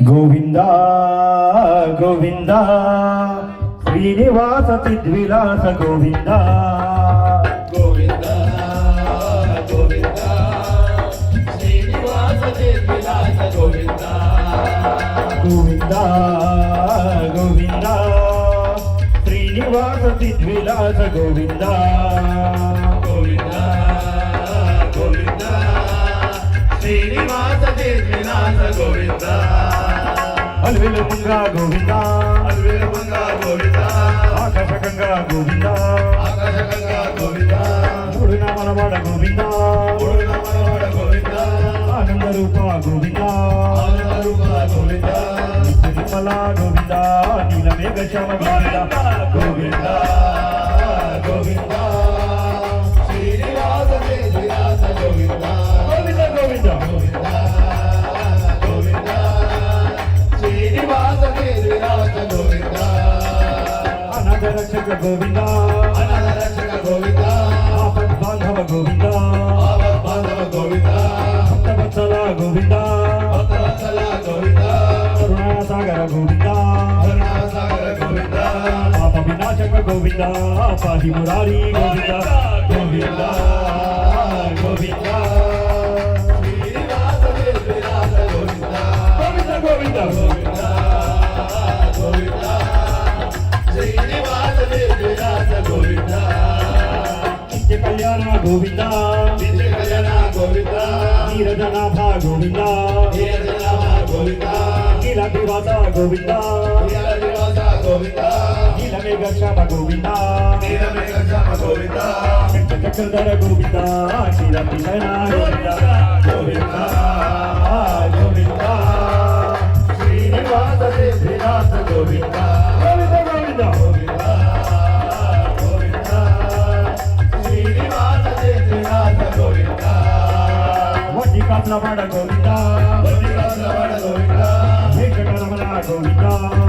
గోవింద గోవింద శ్రీనివాస చిద్విలాస గోవింద గోవింద గోవింద శ్రీనివాస చిద్విలాస గోవింద గోవింద గోవింద శ్రీనివాస చిద్విలాస గోవింద గోవింద గోవింద శ్రీనివాస చిద్విలాస గోవింద అల్వెలు మంగా గోవింద అల్వేలు మంగ గోవింద ఆకాశకంగా గోవింద ఆకాశకంగా గోవింద మూడు నామలవాడ గోవింద మూడు నామలవాడ గోవింద ఆనంద రూప గోవింద ఆనంద రూప గోవింద నిర్మల గోవింద నీలమేఘ శ్యామ గోవింద గోవింద గోవింద శ్రీనివాస చిద్విలాస గోవింద గోవింద గోవింద గోవింద గోవింద శ్రీనివాస చిద్విలాస గోవింద అనాథ రక్షక గోవింద అనాథ రక్షక గోవింద ఆపద్ బాంధవ గోవింద ఆపద్ బాంధవ గోవింద భక్తవత్సల గోవింద భక్తవత్సల గోవింద కరుణాసాగర గోవింద కరుణాసాగర గోవింద పాప వినాశక గోవింద పాహి మురారి గోవింద గోవింద గోవింద శ్రీనివాస చిద్విలాస గోవింద గోవింద గోవింద గోవింద గోవింద శ్రీనివాస చిద్విలాస గోవింద నిత్య కళ్యాణ గోవింద నిత్య కళ్యాణ గోవింద నీరజనాభ గోవింద నీరజనామ గోవింద నీలదివాస గోవింద నీలనివాస గోవింద నీలమేఘ శ్యామ గోవింద నీలమేఘ శ్యామ గోవింద చక్రధర గోవింద క్షీరపిశయన గోవింద గోవింద గోవింద శ్రీనివాస చిద్విలాస గోవింద గోవింద గోవింద గోవింద గోవింద శ్రీనివాస చిద్విలాస గోవింద వడ్డీ కాసులవాడ గోవింద గోవింద గోవింద వెంకటరమణ గోవింద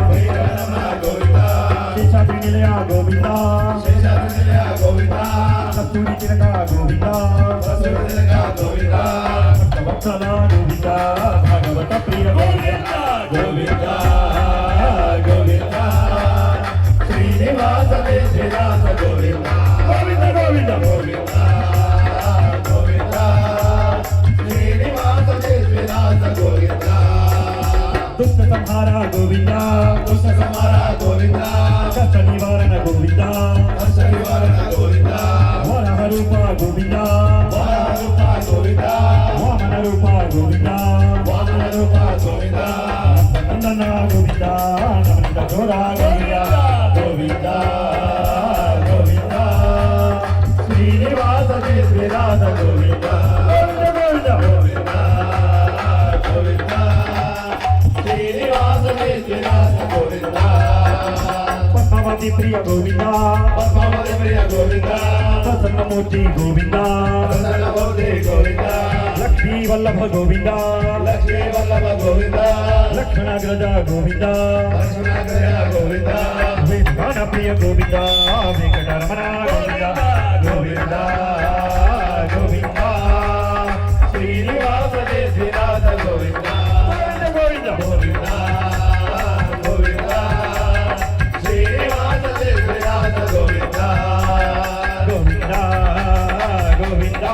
వెంకటరమణ గోవింద శేషాద్రి నిలయ గోవింద శేషాద్రినిలయ గోవింద కస్తూరి తిలక గోవింద వసుదేవ గోవింద భక్తవత్సల గోవింద భాగవత ప్రియ గోవింద గోవింద గోవింద శ్రీనివాస చిద్విలాస గోవింద గోవింద గోవింద గోవింద గోవింద శ్రీనివాస చిద్విలాస గోవింద దుష్ట సంహార గోవింద దుష్ట సంహార గోవింద కష్ట నివారణ గోవింద హర్ష నివారణ గోవింద వరహ రూప గోవింద వాహన రూప గోవింద వామన రూప గోవింద వామన రూప గోవింద నందన గోవింద నమనిత జోడ గోవింద గోవింద గోవింద శ్రీనివాస చిద్విలాస గోవింద గోవింద గోవింద గోవింద శ్రీనివాస చిద్విలాస గోవింద పద్మావతి ప్రియ గోవింద పద్మావతి ప్రియ గోవింద ప్రసన్నమూర్తి గోవింద ప్రసన్నమూర్తి గోవింద లక్ష్మీ వల్లభ గోవింద లక్ష్మీ వల్లభ గోవింద లక్ష్మణాగ్రజ గోవింద లక్ష్మణాగ్రయ గోవింద వేదాన ప్రియ గోవింద వెంకటరమణ గోవింద గోవింద గోవింద శ్రీనివాస చిద్విలాస గోవింద గోవింద గోవింద గోవింద శ్రీనివాస చిద్విలాస గోవింద గోవింద గోవింద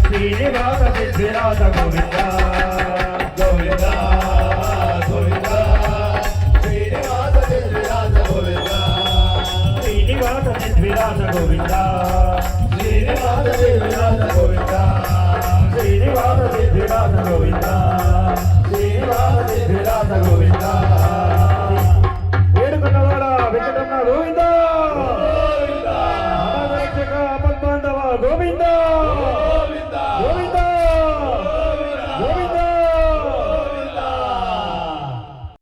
శ్రీనివాస చిద్విలాస గోవింద గోవింద గోవింద శ్రీనివాస చిద్విలాస గోవింద శ్రీనివాస చిద్విలాస గోవింద శ్రీనివాస చిద్విలాస గోవింద శ్రీనివాస చిద్విలాస గోవింద శ్రీనివాస చిద్విలాస గోవింద వేడుకొన్నవాడ వెంకటరమణ గోవింద గోవింద రక్షక పద్మాంధవ గోవింద